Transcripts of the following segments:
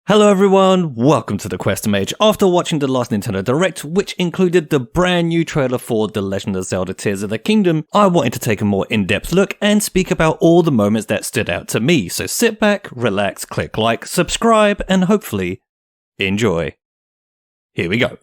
Hello everyone, welcome to the QuesterMage. After watching the last Nintendo Direct, which included the brand new trailer for The Legend of Zelda Tears of the Kingdom, I wanted to take a more in-depth look and speak about all the moments that stood out to me. So sit back, relax, click like, subscribe, and hopefully enjoy. Here we go.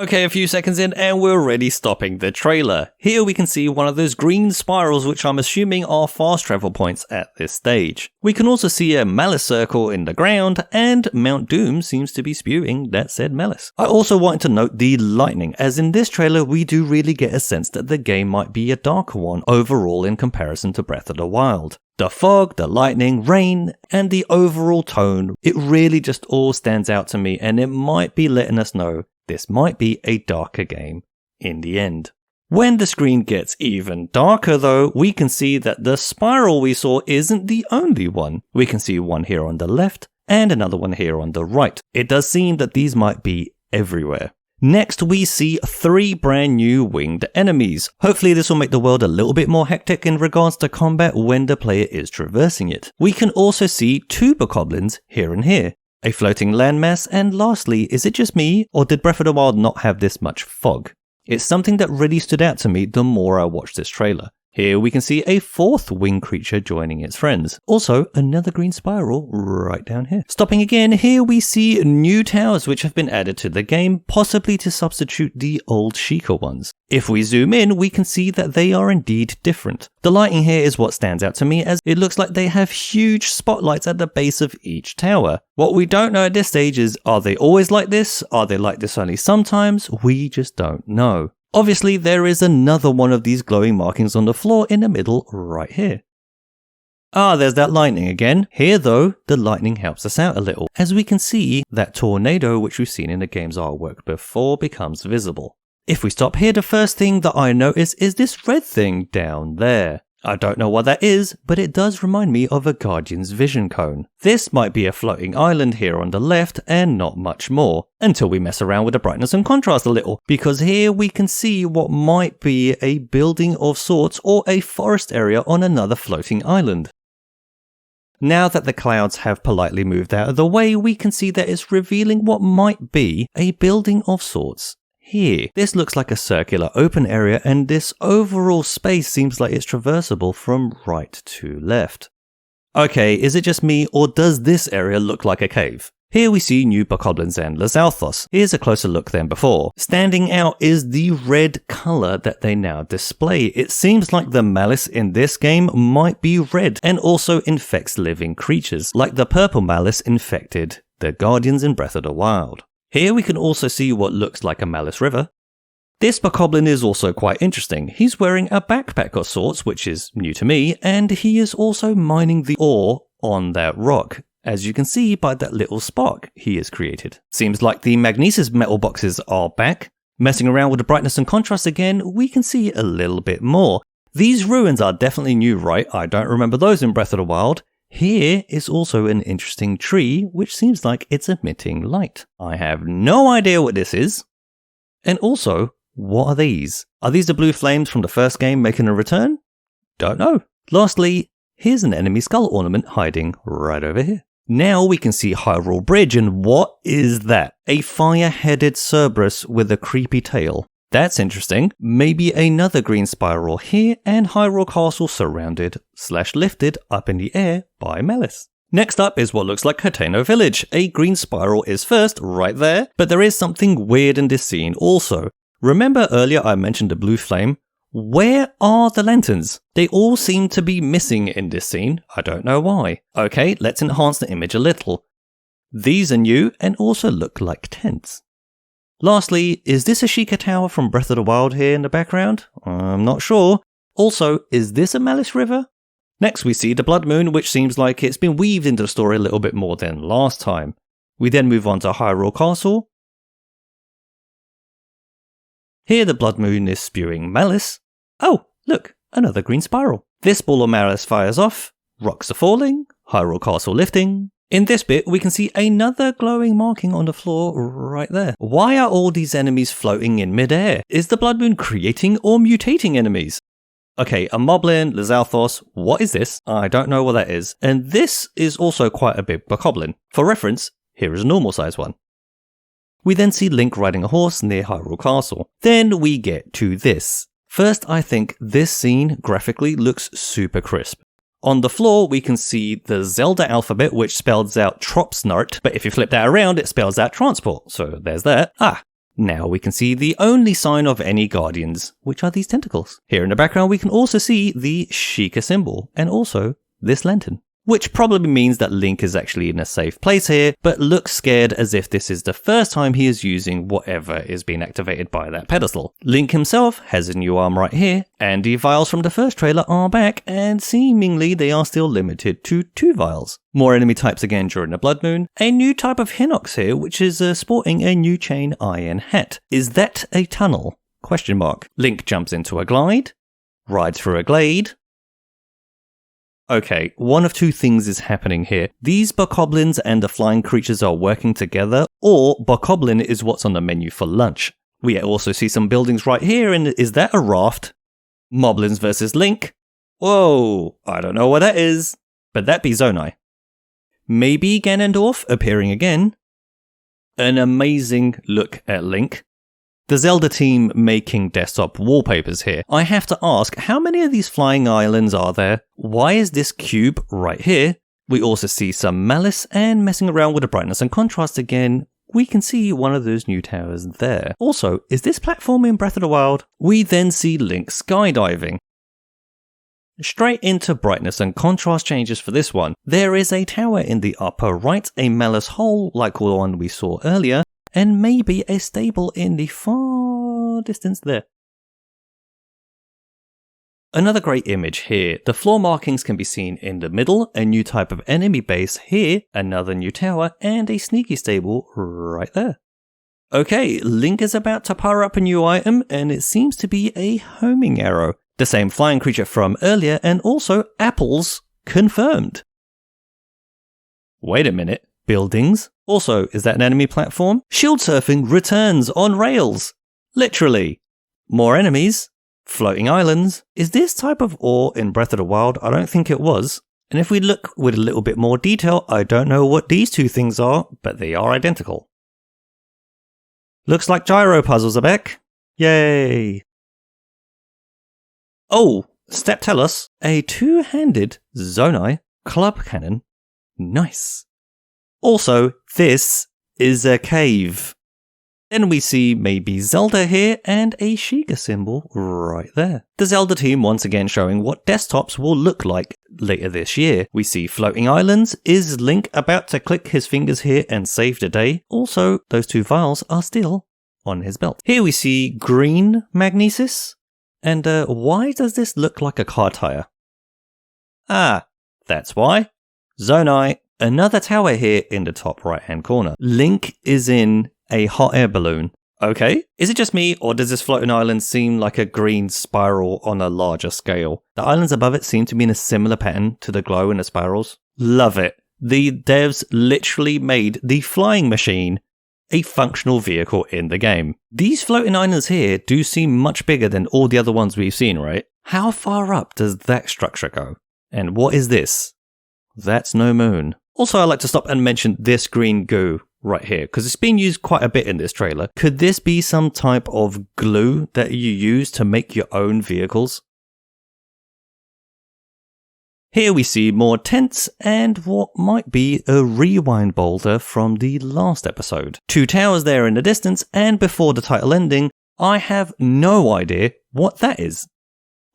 Okay, a few seconds in and we're already stopping the trailer. Here we can see one of those green spirals which I'm assuming are fast travel points at this stage. We can also see a malice circle in the ground and Mount Doom seems to be spewing that said malice. I also wanted to note the lightning, as in this trailer we do really get a sense that the game might be a darker one overall in comparison to Breath of the Wild. The fog, the lightning, rain, and the overall tone, it really just all stands out to me and it might be letting us know this might be a darker game in the end. When the screen gets even darker though, we can see that the spiral we saw isn't the only one. We can see one here on the left and another one here on the right. It does seem that these might be everywhere. Next we see 3 brand new winged enemies. Hopefully this will make the world a little bit more hectic in regards to combat when the player is traversing it. We can also see 2 bokoblins here and here. A floating landmass, and lastly, is it just me, or did Breath of the Wild not have this much fog? It's something that really stood out to me the more I watched this trailer. Here we can see a 4th winged creature joining its friends. Also, another green spiral right down here. Stopping again, here we see new towers which have been added to the game, possibly to substitute the old Sheikah ones. If we zoom in, we can see that they are indeed different. The lighting here is what stands out to me, as it looks like they have huge spotlights at the base of each tower. What we don't know at this stage is, are they always like this? Are they like this only sometimes? We just don't know. Obviously, there is another one of these glowing markings on the floor in the middle right here. There's that lightning again. Here though, the lightning helps us out a little, as we can see that tornado which we've seen in the game's artwork before becomes visible. If we stop here, the first thing that I notice is this red thing down there. I don't know what that is, but it does remind me of a Guardian's vision cone. This might be a floating island here on the left and not much more, until we mess around with the brightness and contrast a little, because here we can see what might be a building of sorts or a forest area on another floating island. Now that the clouds have politely moved out of the way, we can see that it's revealing what might be a building of sorts. Here, this looks like a circular open area and this overall space seems like it's traversable from right to left. Okay, is it just me or does this area look like a cave? Here we see new bokoblins and Lizalfos. Here's a closer look than before. Standing out is the red colour that they now display. It seems like the malice in this game might be red and also infects living creatures, like the purple malice infected the Guardians in Breath of the Wild. Here we can also see what looks like a malice river. This bokoblin is also quite interesting. He's wearing a backpack of sorts, which is new to me, and he is also mining the ore on that rock, as you can see by that little spark he has created. Seems like the magnesis metal boxes are back. Messing around with the brightness and contrast again, we can see a little bit more. These ruins are definitely new, right? I don't remember those in Breath of the Wild. Here is also an interesting tree, which seems like it's emitting light. I have no idea what this is. And also, what are these? Are these the blue flames from the first game making a return? Don't know. Lastly, here's an enemy skull ornament hiding right over here. Now we can see Hyrule Bridge, and what is that? A fire-headed Cerberus with a creepy tail. That's interesting. Maybe another green spiral here and Hyrule Castle surrounded/lifted up in the air by Malice. Next up is what looks like Hateno Village. A green spiral is first, right there, but there is something weird in this scene also. Remember earlier I mentioned the blue flame? Where are the lanterns? They all seem to be missing in this scene. I don't know why. Okay, let's enhance the image a little. These are new and also look like tents. Lastly, is this a Sheikah tower from Breath of the Wild here in the background? I'm not sure. Also, is this a Malice River? Next we see the Blood Moon, which seems like it's been weaved into the story a little bit more than last time. We then move on to Hyrule Castle. Here the Blood Moon is spewing malice. Oh, look, another green spiral. This ball of malice fires off, rocks are falling, Hyrule Castle lifting. In this bit, we can see another glowing marking on the floor right there. Why are all these enemies floating in midair? Is the Blood Moon creating or mutating enemies? Okay, a Moblin, Lizalthos, what is this? I don't know what that is. And this is also quite a big bokoblin. For reference, here is a normal size one. We then see Link riding a horse near Hyrule Castle. Then we get to this. First, I think this scene graphically looks super crisp. On the floor, we can see the Zelda alphabet, which spells out Tropsnart, but if you flip that around, it spells out transport, so there's that. Now we can see the only sign of any guardians, which are these tentacles. Here in the background, we can also see the Sheikah symbol, and also this lantern. Which probably means that Link is actually in a safe place here, but looks scared as if this is the first time he is using whatever is being activated by that pedestal. Link himself has a new arm right here, and the vials from the first trailer are back, and seemingly they are still limited to 2 vials. More enemy types again during the Blood Moon. A new type of Hinox here, which is sporting a new chain iron hat. Is that a tunnel? Question mark. Link jumps into a glide, rides through a glade. Okay, one of 2 things is happening here. These bokoblins and the flying creatures are working together, or bokoblin is what's on the menu for lunch. We also see some buildings right here, and is that a raft? Moblins versus Link? Whoa, I don't know what that is, but that be Zonai. Maybe Ganondorf appearing again. An amazing look at Link. The Zelda team making desktop wallpapers here. I have to ask, how many of these flying islands are there? Why is this cube right here? We also see some malice, and messing around with the brightness and contrast again, we can see one of those new towers there. Also, is this platform in Breath of the Wild? We then see Link skydiving. Straight into brightness and contrast changes for this one. There is a tower in the upper right, a malice hole like the one we saw earlier, and maybe a stable in the far distance there. Another great image here. The floor markings can be seen in the middle, a new type of enemy base here, another new tower, and a sneaky stable right there. Okay, Link is about to power up a new item, and it seems to be a homing arrow. The same flying creature from earlier, and also apples confirmed. Wait a minute. Buildings? Also, is that an enemy platform? Shield surfing returns on rails. Literally. More enemies. Floating islands. Is this type of ore in Breath of the Wild? I don't think it was. And if we look with a little bit more detail, I don't know what these 2 things are, but they are identical. Looks like gyro puzzles are back. Yay. Oh, Steptellus, a 2-handed Zonai club cannon. Nice. Also, this is a cave. Then we see maybe Zelda here and a Sheikah symbol right there. The Zelda team once again showing what desktops will look like later this year. We see floating islands. Is Link about to click his fingers here and save the day? Also, those 2 vials are still on his belt. Here we see green magnesis. And why does this look like a car tire? That's why. Zonai. Another tower here in the top right hand corner. Link is in a hot air balloon. Okay, is it just me, or does this floating island seem like a green spiral on a larger scale? The islands above it seem to be in a similar pattern to the glow in the spirals. Love it. The devs literally made the flying machine a functional vehicle in the game. These floating islands here do seem much bigger than all the other ones we've seen, right? How far up does that structure go? And what is this? That's no moon. Also, I'd like to stop and mention this green goo right here, because it's been used quite a bit in this trailer. Could this be some type of glue that you use to make your own vehicles? Here we see more tents and what might be a rewind boulder from the last episode. 2 towers there in the distance, and before the title ending, I have no idea what that is.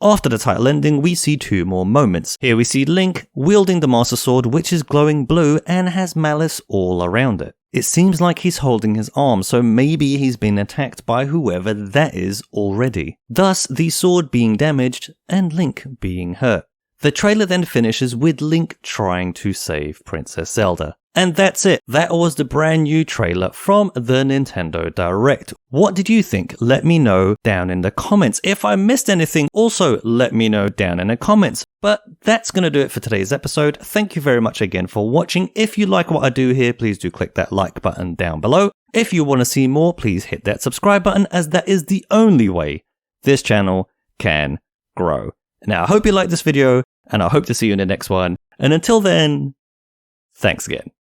After the title ending, we see 2 more moments. Here we see Link wielding the Master Sword, which is glowing blue and has malice all around it. It seems like he's holding his arm, so maybe he's been attacked by whoever that is already. Thus, the sword being damaged and Link being hurt. The trailer then finishes with Link trying to save Princess Zelda. And that's it. That was the brand new trailer from the Nintendo Direct. What did you think? Let me know down in the comments. If I missed anything, also let me know down in the comments. But that's going to do it for today's episode. Thank you very much again for watching. If you like what I do here, please do click that like button down below. If you want to see more, please hit that subscribe button, as that is the only way this channel can grow. Now, I hope you liked this video, and I hope to see you in the next one. And until then, thanks again.